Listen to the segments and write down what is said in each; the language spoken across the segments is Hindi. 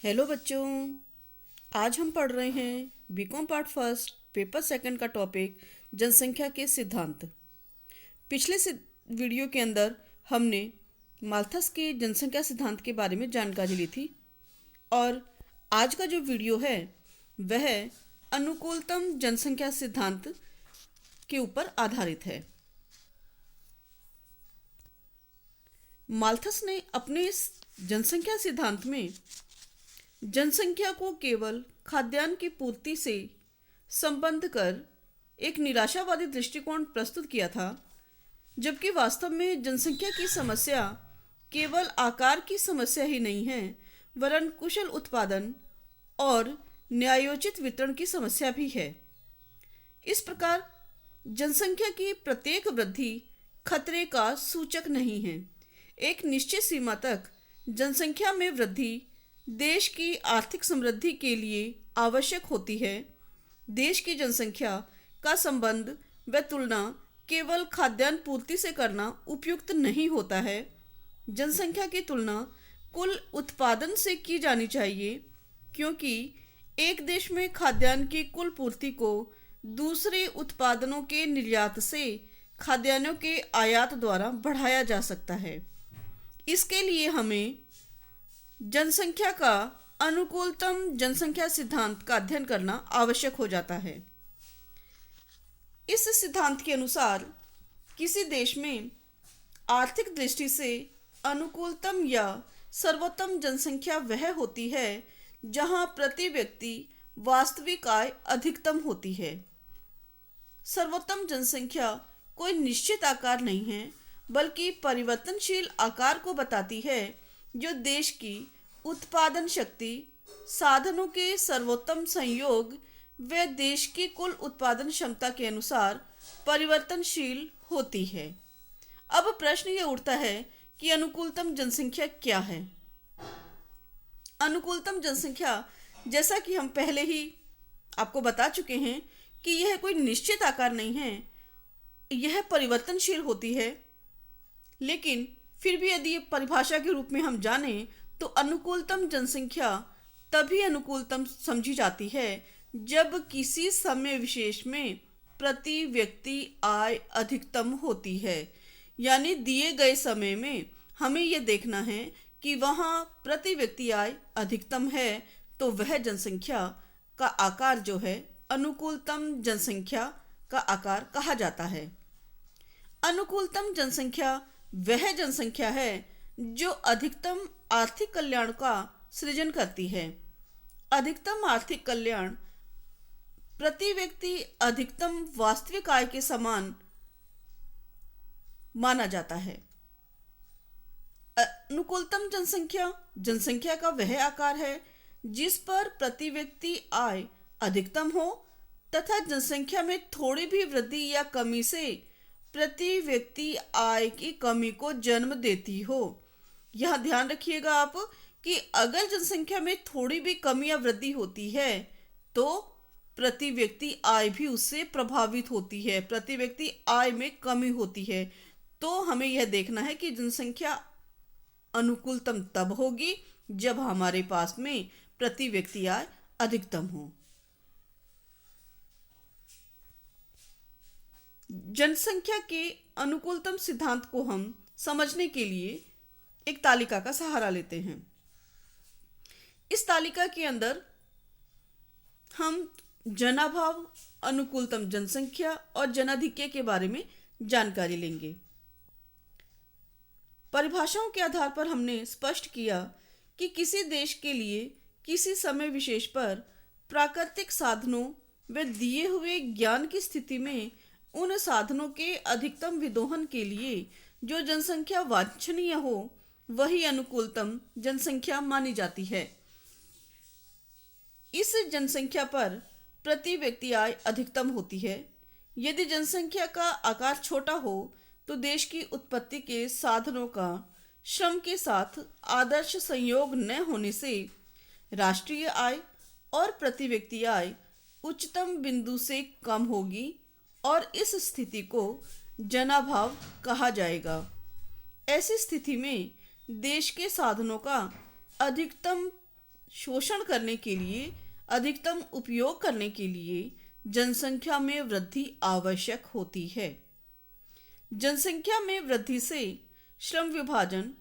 हेलो बच्चों। आज हम पढ़ रहे हैं BCom part first paper second का टॉपिक जनसंख्या के सिद्धांत। पिछले वीडियो के अंदर हमने माल्थस के जनसंख्या सिद्धांत के बारे में जानकारी ली थी और आज का जो वीडियो है वह अनुकूलतम जनसंख्या सिद्धांत के ऊपर आधारित है। माल्थस ने अपने इस जनसंख्या सिद्धांत में जनसंख्या को केवल खाद्यान्न की पूर्ति से संबंध कर एक निराशावादी दृष्टिकोण प्रस्तुत किया था, जबकि वास्तव में जनसंख्या की समस्या केवल आकार की समस्या ही नहीं है, वरन कुशल उत्पादन और न्यायोचित वितरण की समस्या भी है। इस प्रकार जनसंख्या की प्रत्येक वृद्धि खतरे का सूचक नहीं है। एक निश्चित सीमा तक जनसंख्या में वृद्धि देश की आर्थिक समृद्धि के लिए आवश्यक होती है। देश की जनसंख्या का संबंध व तुलना केवल खाद्यान्न पूर्ति से करना उपयुक्त नहीं होता है। जनसंख्या की तुलना कुल उत्पादन से की जानी चाहिए, क्योंकि एक देश में खाद्यान्न की कुल पूर्ति को दूसरे उत्पादनों के निर्यात से खाद्यान्नों के आयात द्वारा बढ़ाया जा सकता है। इसके लिए हमें जनसंख्या का अनुकूलतम जनसंख्या सिद्धांत का अध्ययन करना आवश्यक हो जाता है। इस सिद्धांत के अनुसार किसी देश में आर्थिक दृष्टि से अनुकूलतम या सर्वोत्तम जनसंख्या वह होती है जहां प्रति व्यक्ति वास्तविक आय अधिकतम होती है। सर्वोत्तम जनसंख्या कोई निश्चित आकार नहीं है, बल्कि परिवर्तनशील आकार को बताती है, जो देश की उत्पादन शक्ति, साधनों के सर्वोत्तम संयोग व देश की कुल उत्पादन क्षमता के अनुसार परिवर्तनशील होती है। अब प्रश्न ये उठता है कि अनुकूलतम जनसंख्या क्या है। अनुकूलतम जनसंख्या, जैसा कि हम पहले ही आपको बता चुके हैं कि यह कोई निश्चित आकार नहीं है, यह परिवर्तनशील होती है। लेकिन फिर भी यदि परिभाषा के रूप में हम जाने तो अनुकूलतम जनसंख्या तभी अनुकूलतम समझी जाती है जब किसी समय विशेष में प्रति व्यक्ति आय अधिकतम होती है। यानी दिए गए समय में हमें यह देखना है कि वहाँ प्रति व्यक्ति आय अधिकतम है, तो वह जनसंख्या का आकार जो है अनुकूलतम जनसंख्या का आकार कहा जाता है। अनुकूलतम जनसंख्या वह जनसंख्या है जो अधिकतम आर्थिक कल्याण का सृजन करती है। अधिकतम आर्थिक कल्याण प्रति व्यक्ति अधिकतम वास्तविक आय के समान माना जाता है। अनुकूलतम जनसंख्या जनसंख्या का वह आकार है जिस पर प्रति व्यक्ति आय अधिकतम हो तथा जनसंख्या में थोड़ी भी वृद्धि या कमी से प्रति व्यक्ति आय की कमी को जन्म देती हो। यह ध्यान रखिएगा आप कि अगर जनसंख्या में थोड़ी भी कमी या वृद्धि होती है तो प्रति व्यक्ति आय भी उससे प्रभावित होती है, प्रति व्यक्ति आय में कमी होती है। तो हमें यह देखना है कि जनसंख्या अनुकूलतम तब होगी जब हमारे पास में प्रति व्यक्ति आय अधिकतम हो। जनसंख्या के अनुकूलतम सिद्धांत को हम समझने के लिए एक तालिका का सहारा लेते हैं। इस तालिका के अंदर हम जनाभाव, अनुकूलतम जनसंख्या और जनाधिक्य के बारे में जानकारी लेंगे। परिभाषाओं के आधार पर हमने स्पष्ट किया कि किसी देश के लिए किसी समय विशेष पर प्राकृतिक साधनों व दिए हुए ज्ञान की स्थिति में उन साधनों के अधिकतम विदोहन के लिए जो जनसंख्या वांछनीय हो वही अनुकूलतम जनसंख्या मानी जाती है। इस जनसंख्या पर प्रति व्यक्ति आय अधिकतम होती है। यदि जनसंख्या का आकार छोटा हो तो देश की उत्पत्ति के साधनों का श्रम के साथ आदर्श संयोग न होने से राष्ट्रीय आय और प्रति व्यक्ति आय उच्चतम बिंदु से कम होगी और इस स्थिति को जनाभाव कहा जाएगा। ऐसी स्थिति में देश के साधनों का अधिकतम शोषण करने के लिए, अधिकतम उपयोग करने के लिए जनसंख्या में वृद्धि आवश्यक होती है। जनसंख्या में वृद्धि से श्रम विभाजन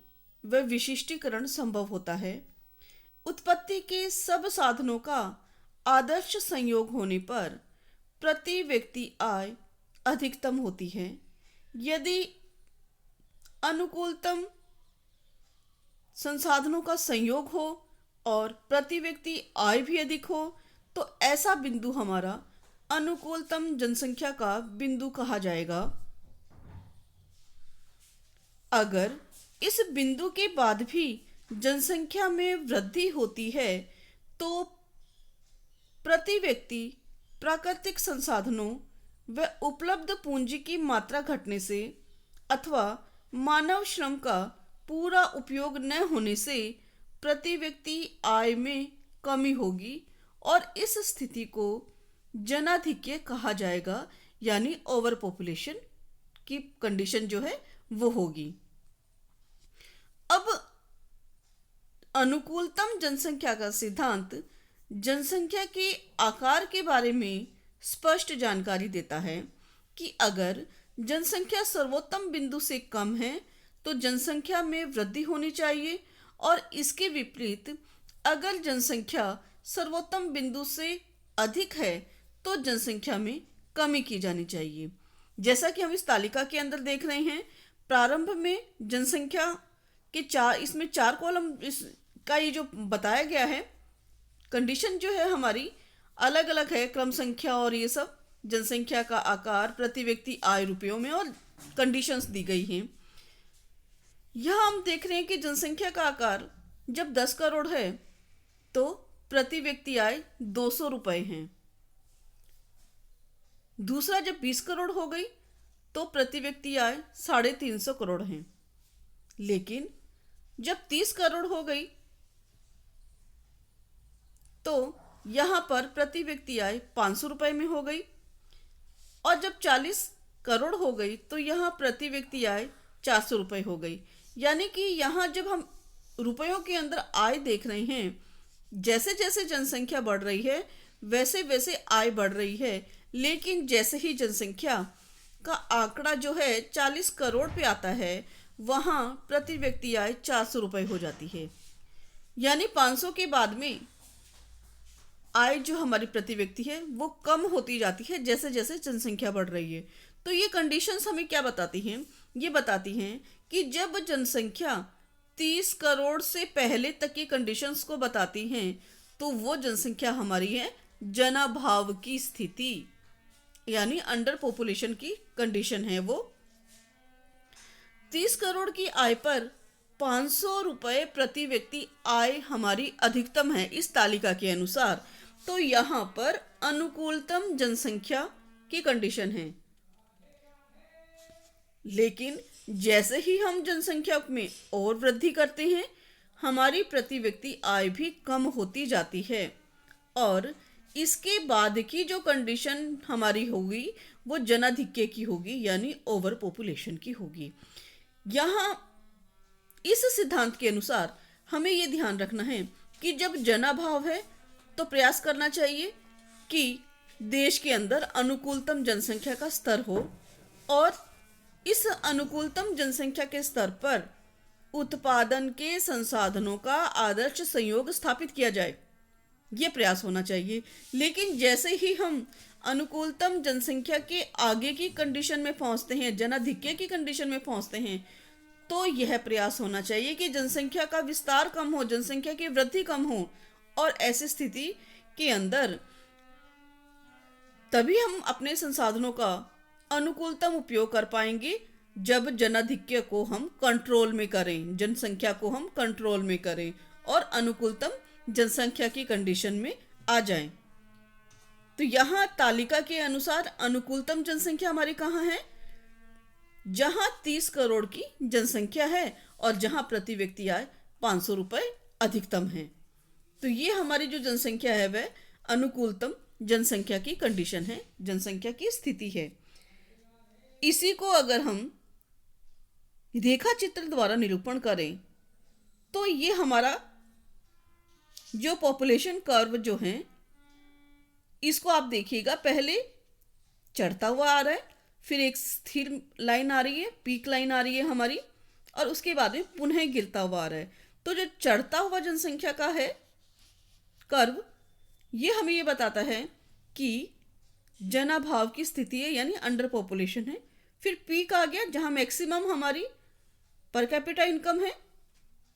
व विशिष्टीकरण संभव होता है। उत्पत्ति के सब साधनों का आदर्श संयोग होने पर प्रति व्यक्ति आय अधिकतम होती है। यदि अनुकूलतम संसाधनों का संयोग हो और प्रति व्यक्ति आय भी अधिक हो तो ऐसा बिंदु हमारा अनुकूलतम जनसंख्या का बिंदु कहा जाएगा। अगर इस बिंदु के बाद भी जनसंख्या में वृद्धि होती है तो प्रति व्यक्ति प्राकृतिक संसाधनों व उपलब्ध पूंजी की मात्रा घटने से अथवा मानव श्रम का पूरा उपयोग न होने से प्रति व्यक्ति आय में कमी होगी और इस स्थिति को जनाधिक्य कहा जाएगा, यानी ओवर पॉपुलेशन की कंडीशन जो है वो होगी। अब अनुकूलतम जनसंख्या का सिद्धांत जनसंख्या के आकार के बारे में स्पष्ट जानकारी देता है कि अगर जनसंख्या सर्वोत्तम बिंदु से कम है तो जनसंख्या में वृद्धि होनी चाहिए और इसके विपरीत अगर जनसंख्या सर्वोत्तम बिंदु से अधिक है तो जनसंख्या में कमी की जानी चाहिए। जैसा कि हम इस तालिका के अंदर देख रहे हैं, प्रारंभ में जनसंख्या के इसमें 4 कॉलम इसका ये जो बताया गया है, कंडीशन जो है हमारी अलग अलग है, क्रम संख्या और ये सब, जनसंख्या का आकार, प्रति व्यक्ति आय रुपयों में, और कंडीशंस दी गई हैं। यहाँ हम देख रहे हैं कि जनसंख्या का आकार जब 10 करोड़ है तो प्रति व्यक्ति आय 200 रुपये हैं। दूसरा, जब 20 करोड़ हो गई तो प्रति व्यक्ति आय 350 करोड़ हैं। लेकिन जब 30 करोड़ हो गई तो यहाँ पर प्रति व्यक्ति आय 500 रुपये में हो गई, और जब 40 करोड़ हो गई तो यहाँ प्रति व्यक्ति आय 400 रुपये हो गई। यानी कि यहाँ जब हम रुपयों के अंदर आय देख रहे हैं, जैसे जैसे जनसंख्या बढ़ रही है वैसे वैसे आय बढ़ रही है, लेकिन जैसे ही जनसंख्या का आंकड़ा जो है 40 करोड़ पे आता है वहाँ प्रति व्यक्ति आय 400 रुपये हो जाती है। यानी 500 के बाद में आय जो हमारी प्रति व्यक्ति है वो कम होती जाती है जैसे जैसे जनसंख्या बढ़ रही है। तो ये कंडीशंस हमें क्या बताती हैं? ये बताती हैं कि जब जनसंख्या 30 करोड़ से पहले तक की कंडीशंस को बताती हैं तो वो जनसंख्या हमारी है जनाभाव की स्थिति, यानी अंडर पॉपुलेशन की कंडीशन है वो। 30 करोड़ की आय पर 500 रुपये प्रति व्यक्ति आय हमारी अधिकतम है इस तालिका के अनुसार। तो यहाँ पर अनुकूलतम जनसंख्या की कंडीशन है। लेकिन जैसे ही हम जनसंख्या में और वृद्धि करते हैं हमारी प्रति व्यक्ति आय भी कम होती जाती है, और इसके बाद की जो कंडीशन हमारी होगी वो जनाधिक्य की होगी, यानी ओवर पॉपुलेशन की होगी। यहाँ इस सिद्धांत के अनुसार हमें ये ध्यान रखना है कि जब जनाभाव है तो प्रयास करना चाहिए कि देश के अंदर अनुकूलतम जनसंख्या का स्तर हो, और इस अनुकूलतम जनसंख्या के स्तर पर उत्पादन के संसाधनों का आदर्श संयोग स्थापित किया जाए, ये प्रयास होना चाहिए। लेकिन जैसे ही हम अनुकूलतम जनसंख्या के आगे की कंडीशन में पहुंचते हैं, जनाधिक्य की कंडीशन में पहुंचते हैं, तो यह प्रयास होना चाहिए कि जनसंख्या का विस्तार कम हो, जनसंख्या की वृद्धि कम हो, और ऐसी स्थिति के अंदर तभी हम अपने संसाधनों का अनुकूलतम उपयोग कर पाएंगे जब जनाधिक्य को हम कंट्रोल में करें, जनसंख्या को हम कंट्रोल में करें और अनुकूलतम जनसंख्या की कंडीशन में आ जाएं। तो यहाँ तालिका के अनुसार अनुकूलतम जनसंख्या हमारी कहाँ है? जहाँ 30 करोड़ की जनसंख्या है और जहाँ प्रति व्यक्ति आय 500 रुपये अधिकतम है। तो ये हमारी जो जनसंख्या है वह अनुकूलतम जनसंख्या की कंडीशन है, जनसंख्या की स्थिति है। इसी को अगर हम रेखा चित्र द्वारा निरूपण करें तो ये हमारा जो पॉपुलेशन कर्व जो है, इसको आप देखिएगा, पहले चढ़ता हुआ आ रहा है, फिर एक स्थिर लाइन आ रही है, पीक लाइन आ रही है हमारी, और उसके बाद में पुनः गिरता हुआ आ रहा है। तो जो चढ़ता हुआ जनसंख्या का है कर्व, ये हमें ये बताता है कि जनाभाव की स्थिति है, यानी अंडर पॉपुलेशन है। फिर पीक आ गया जहाँ मैक्सिमम हमारी पर कैपिटा इनकम है,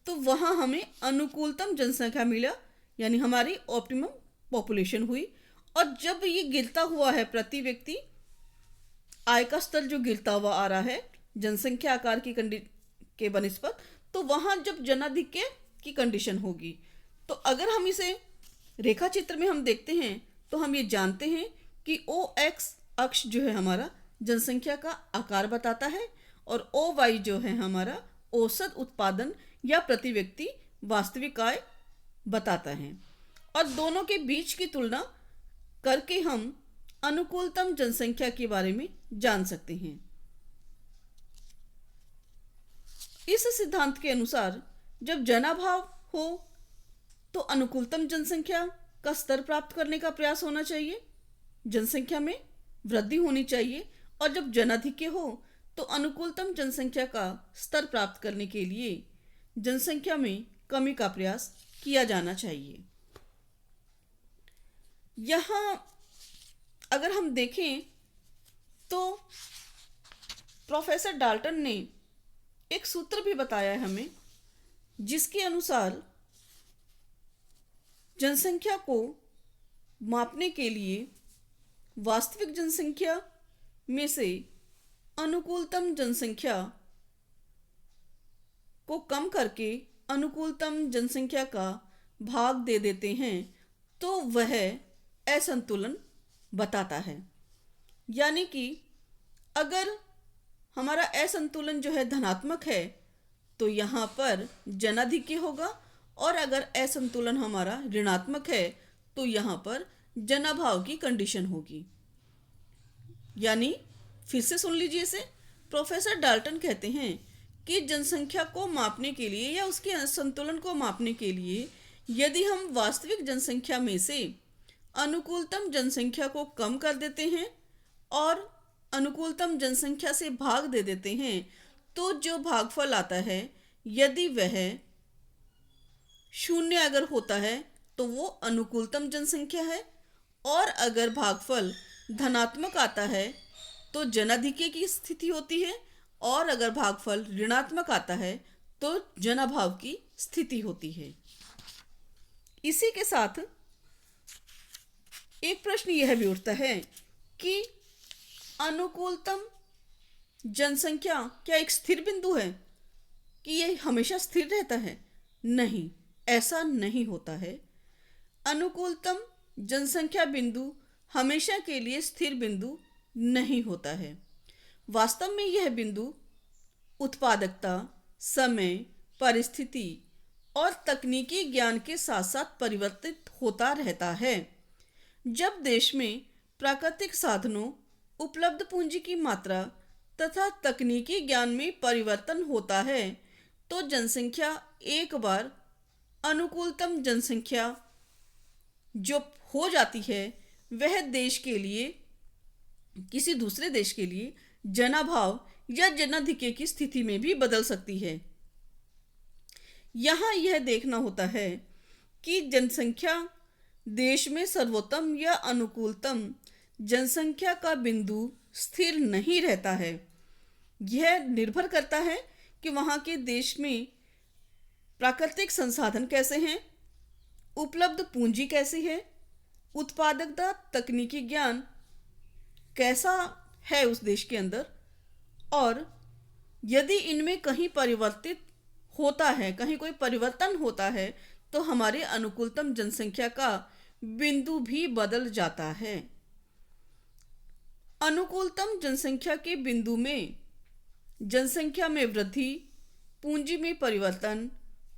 तो वहाँ हमें अनुकूलतम जनसंख्या मिला, यानी हमारी ऑप्टिमम पॉपुलेशन हुई। और जब ये गिरता हुआ है, प्रति व्यक्ति आय का स्तर जो गिरता हुआ आ रहा है जनसंख्या आकार के बनिस्पत, तो वहाँ जब जनाधिक्य की कंडीशन होगी। तो अगर हम इसे रेखा चित्र में हम देखते हैं तो हम ये जानते हैं कि ओ एक्स अक्ष जो है हमारा जनसंख्या का आकार बताता है, और ओ वाई जो है हमारा औसत उत्पादन या प्रति व्यक्ति वास्तविक आय बताता है। और दोनों के बीच की तुलना करके हम अनुकूलतम जनसंख्या के बारे में जान सकते हैं। इस सिद्धांत के अनुसार जब जनाभाव हो तो अनुकूलतम जनसंख्या का स्तर प्राप्त करने का प्रयास होना चाहिए, जनसंख्या में वृद्धि होनी चाहिए। और जब जनाधिक्य हो तो अनुकूलतम जनसंख्या का स्तर प्राप्त करने के लिए जनसंख्या में कमी का प्रयास किया जाना चाहिए। यहाँ अगर हम देखें तो प्रोफेसर डाल्टन ने एक सूत्र भी बताया है हमें, जिसके अनुसार जनसंख्या को मापने के लिए वास्तविक जनसंख्या में से अनुकूलतम जनसंख्या को कम करके अनुकूलतम जनसंख्या का भाग दे देते हैं, तो वह असंतुलन बताता है। यानी कि अगर हमारा असंतुलन जो है धनात्मक है तो यहाँ पर जनाधिक्य होगा, और अगर असंतुलन हमारा ऋणात्मक है तो यहाँ पर जनाभाव की कंडीशन होगी। यानी फिर से सुन लीजिए इसे, प्रोफेसर डाल्टन कहते हैं कि जनसंख्या को मापने के लिए या उसके असंतुलन को मापने के लिए यदि हम वास्तविक जनसंख्या में से अनुकूलतम जनसंख्या को कम कर देते हैं और अनुकूलतम जनसंख्या से भाग दे देते हैं, तो जो भागफल आता है यदि वह शून्य अगर होता है तो वो अनुकूलतम जनसंख्या है, और अगर भागफल धनात्मक आता है तो जनाधिक्य की स्थिति होती है, और अगर भागफल ऋणात्मक आता है तो जनाभाव की स्थिति होती है। इसी के साथ एक प्रश्न यह भी उठता है कि अनुकूलतम जनसंख्या क्या एक स्थिर बिंदु है, कि यह हमेशा स्थिर रहता है? नहीं, ऐसा नहीं होता है। अनुकूलतम जनसंख्या बिंदु हमेशा के लिए स्थिर बिंदु नहीं होता है। वास्तव में यह बिंदु उत्पादकता, समय, परिस्थिति और तकनीकी ज्ञान के साथ साथ परिवर्तित होता रहता है। जब देश में प्राकृतिक साधनों, उपलब्ध पूंजी की मात्रा तथा तकनीकी ज्ञान में परिवर्तन होता है तो जनसंख्या एक बार अनुकूलतम जनसंख्या जो हो जाती है वह देश के लिए, किसी दूसरे देश के लिए जनाभाव या जनाधिक्य की स्थिति में भी बदल सकती है। यहाँ यह देखना होता है कि जनसंख्या देश में सर्वोत्तम या अनुकूलतम जनसंख्या का बिंदु स्थिर नहीं रहता है। यह निर्भर करता है कि वहाँ के देश में प्राकृतिक संसाधन कैसे हैं, उपलब्ध पूंजी कैसी है, उत्पादकता, तकनीकी ज्ञान कैसा है उस देश के अंदर, और यदि इनमें कहीं परिवर्तित होता है, कहीं कोई परिवर्तन होता है तो हमारे अनुकूलतम जनसंख्या का बिंदु भी बदल जाता है। अनुकूलतम जनसंख्या के बिंदु में जनसंख्या में वृद्धि, पूंजी में परिवर्तन,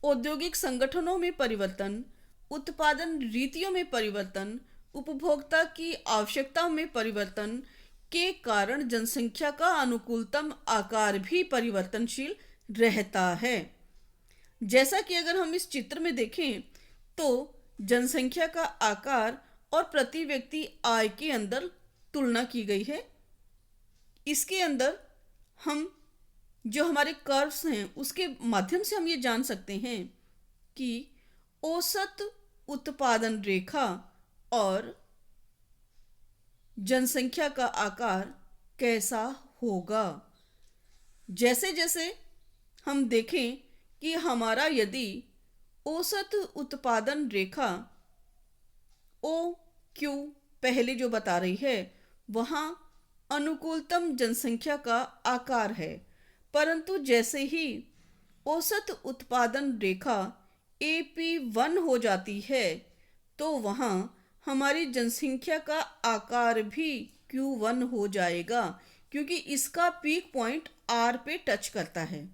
औद्योगिक संगठनों में परिवर्तन, उत्पादन रीतियों में परिवर्तन, उपभोक्ता की आवश्यकताओं में परिवर्तन के कारण जनसंख्या का अनुकूलतम आकार भी परिवर्तनशील रहता है। जैसा कि अगर हम इस चित्र में देखें तो जनसंख्या का आकार और प्रति व्यक्ति आय के अंदर तुलना की गई है। इसके अंदर हम जो हमारे कर्व्स हैं उसके माध्यम से हम ये जान सकते हैं कि औसत उत्पादन रेखा और जनसंख्या का आकार कैसा होगा। जैसे जैसे हम देखें कि हमारा यदि औसत उत्पादन रेखा ओ क्यू पहले जो बता रही है वहाँ अनुकूलतम जनसंख्या का आकार है, परंतु जैसे ही औसत उत्पादन रेखा AP1 हो जाती है तो वहाँ हमारी जनसंख्या का आकार भी Q1 हो जाएगा, क्योंकि इसका पीक पॉइंट R पे टच करता है।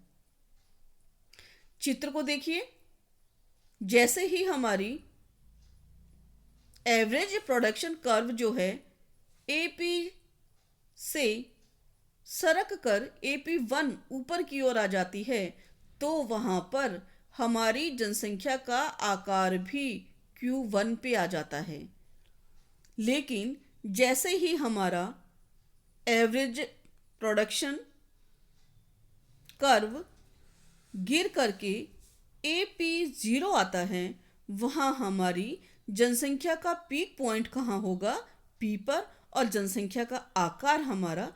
चित्र को देखिए, जैसे ही हमारी एवरेज प्रोडक्शन कर्व जो है AP से सरक कर AP1 ऊपर की ओर आ जाती है तो वहाँ पर हमारी जनसंख्या का आकार भी Q1 पे आ जाता है। लेकिन जैसे ही हमारा एवरेज प्रोडक्शन कर्व गिर करके AP0 आता है, वहाँ हमारी जनसंख्या का पीक पॉइंट कहाँ होगा? P पर, और जनसंख्या का आकार हमारा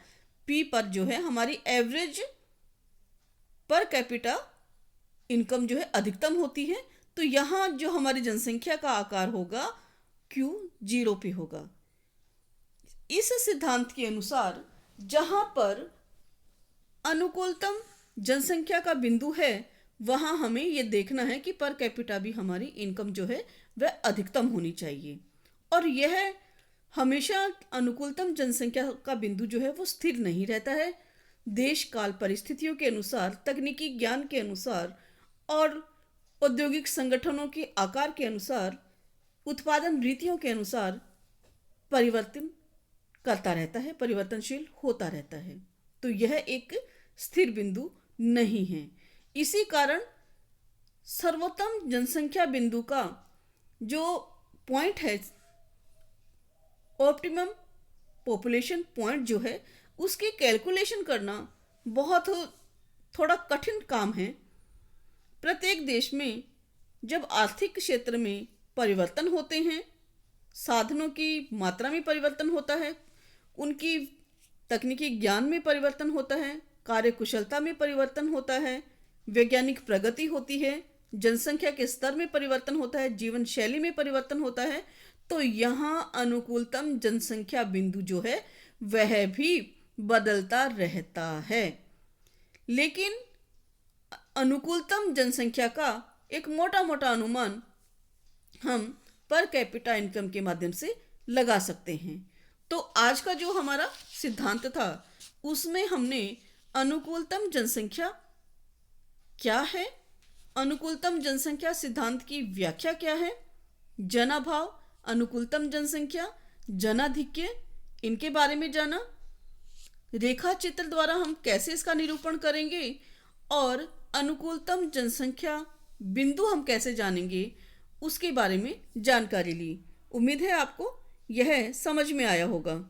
P पर जो है हमारी एवरेज पर कैपिटा इनकम जो है अधिकतम होती है, तो यहाँ जो हमारी जनसंख्या का आकार होगा Q0 पे होगा। इस सिद्धांत के अनुसार जहाँ पर अनुकूलतम जनसंख्या का बिंदु है वहाँ हमें ये देखना है कि पर कैपिटा भी हमारी इनकम जो है वह अधिकतम होनी चाहिए, और यह हमेशा अनुकूलतम जनसंख्या का बिंदु जो है वो स्थिर नहीं रहता है। देश काल परिस्थितियों के अनुसार, तकनीकी ज्ञान के अनुसार और औद्योगिक संगठनों के आकार के अनुसार, उत्पादन रीतियों के अनुसार परिवर्तन करता रहता है, परिवर्तनशील होता रहता है। तो यह एक स्थिर बिंदु नहीं है। इसी कारण सर्वोत्तम जनसंख्या बिंदु का जो पॉइंट है, ऑप्टिमम पॉपुलेशन पॉइंट जो है, उसकी कैलकुलेशन करना बहुत थोड़ा कठिन काम है। प्रत्येक देश में जब आर्थिक क्षेत्र में परिवर्तन होते हैं, साधनों की मात्रा में परिवर्तन होता है, उनकी तकनीकी ज्ञान में परिवर्तन होता है, कार्यकुशलता में परिवर्तन होता है, वैज्ञानिक प्रगति होती है, जनसंख्या के स्तर में परिवर्तन होता है, जीवन शैली में परिवर्तन होता है, तो यहाँ अनुकूलतम जनसंख्या बिंदु जो है वह भी बदलता रहता है। लेकिन अनुकूलतम जनसंख्या का एक मोटा मोटा अनुमान हम पर कैपिटा इनकम के माध्यम से लगा सकते हैं। तो आज का जो हमारा सिद्धांत था उसमें हमने अनुकूलतम जनसंख्या क्या है, अनुकूलतम जनसंख्या सिद्धांत की व्याख्या क्या है, जनाभाव, अनुकूलतम जनसंख्या, जनाधिक्य, इनके बारे में जाना, रेखा चित्र द्वारा हम कैसे इसका निरूपण करेंगे और अनुकूलतम जनसंख्या बिंदु हम कैसे जानेंगे उसके बारे में जानकारी ली। उम्मीद है आपको यह समझ में आया होगा।